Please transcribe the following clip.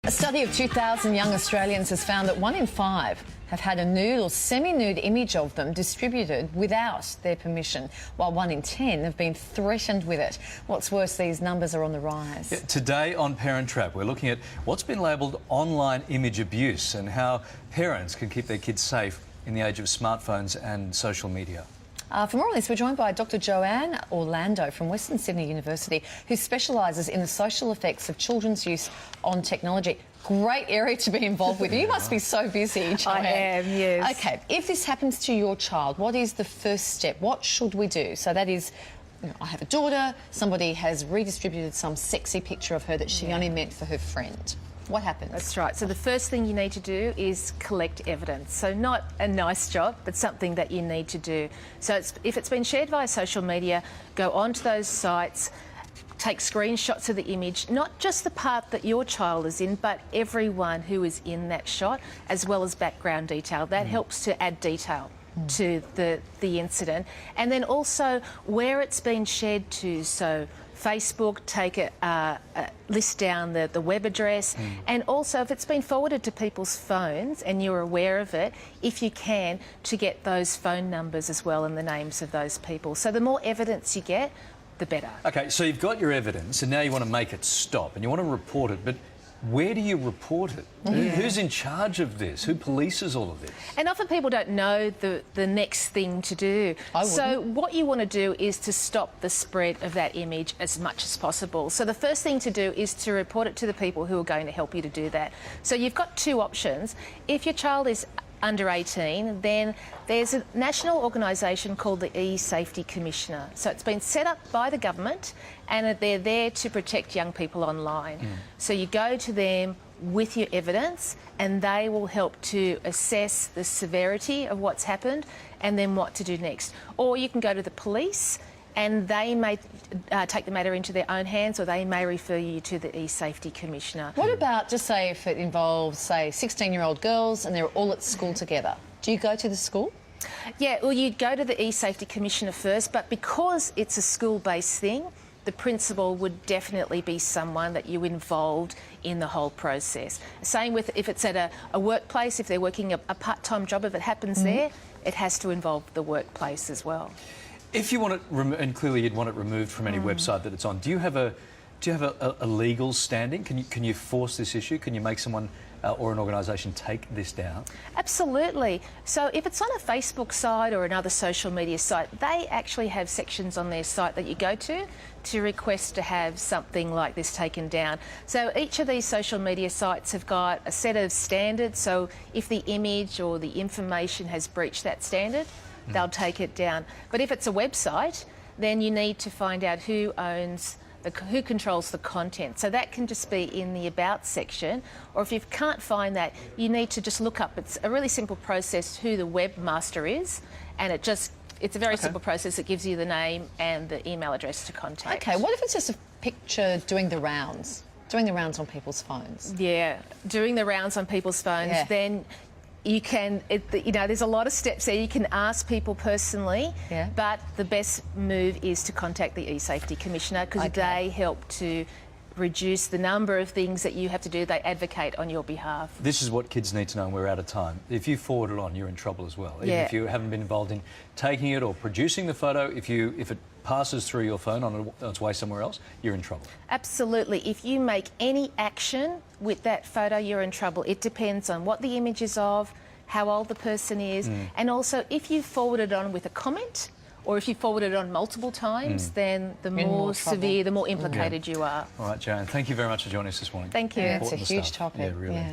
A study of 2,000 young Australians has found that 1 in 5 have had a nude or semi-nude image of them distributed without their permission, while 1 in 10 have been threatened with it. What's worse, these numbers are on the rise. Yeah, today on Parent Trap, we're looking at what's been labelled online image abuse and how parents can keep their kids safe in the age of smartphones and social media. For more on this, we're joined by Dr. Joanne Orlando from Western Sydney University, who specialises in the social effects of children's use on technology. Great area to be involved with. You must be so busy, Joanne. I am, yes. OK, if this happens to your child, what is the first step? What should we do? So that is, you know, I have a daughter, somebody has redistributed some sexy picture of her that she only meant for her friend. What happens? That's right. So the first thing you need to do is collect evidence. So not a nice job, but something that you need to do. So if it's been shared via social media, go onto those sites, take screenshots of the image, not just the part that your child is in, but everyone who is in that shot, as well as background detail. That helps to add detail to the incident. And then also where it's been shared to. So Facebook, take list down the web address, and also if it's been forwarded to people's phones and you're aware of it, if you can, to get those phone numbers as well and the names of those people. So the more evidence you get, the better. OK, so you've got your evidence and now you want to make it stop and you want to report it, but where do you report it? Who's in charge of this? Who polices all of this? And often people don't know the next thing to do. So what you want to do is to stop the spread of that image as much as possible. So the first thing to do is to report it to the people who are going to help you to do that. So you've got two options. If your child is under 18, then there's a national organisation called the E-Safety Commissioner. So it's been set up by the government and they're there to protect young people online. So you go to them with your evidence and they will help to assess the severity of what's happened and then what to do next. Or you can go to the police and they may take the matter into their own hands, or they may refer you to the E-Safety Commissioner. What about, just say, if it involves, say, 16-year-old girls and they're all at school together? Do you go to the school? Yeah, well, you'd go to the E-Safety Commissioner first, but because it's a school-based thing, the principal would definitely be someone that you involved in the whole process. Same with if it's at a workplace, if they're working a part-time job, if it happens there, it has to involve the workplace as well. If you want it, and clearly you'd want it removed from any website that it's on, do you have a legal standing? Can you force this issue? Can you make someone or an organisation take this down? Absolutely. So if it's on a Facebook site or another social media site, they actually have sections on their site that you go to request to have something like this taken down. So each of these social media sites have got a set of standards. So if the image or the information has breached that standard, they'll take it down. But if it's a website, then you need to find out who owns, who controls the content. So that can just be in the About section, or if you can't find that, you need to just look up. It's a really simple process who the webmaster is, and it's a very simple process. It gives you the name and the email address to contact. OK, what if it's just a picture doing the rounds on people's phones? Yeah, doing the rounds on people's phones, then you can, you know, there's a lot of steps there. You can ask people personally, but the best move is to contact the E-Safety Commissioner because they help to reduce the number of things that you have to do. They advocate on your behalf. This is what kids need to know, and we're out of time. If you forward it on, you're in trouble as well. Even if you haven't been involved in taking it or producing the photo, if it passes through your phone on its way somewhere else, you're in trouble. Absolutely. If you make any action with that photo, you're in trouble. It depends on what the image is of, how old the person is, and also if you forward it on with a comment, or if you forward it on multiple times, then the more severe, the more implicated you are. All right, Joanne, thank you very much for joining us this morning. Thank you. Yeah, it's a huge topic. Yeah, really.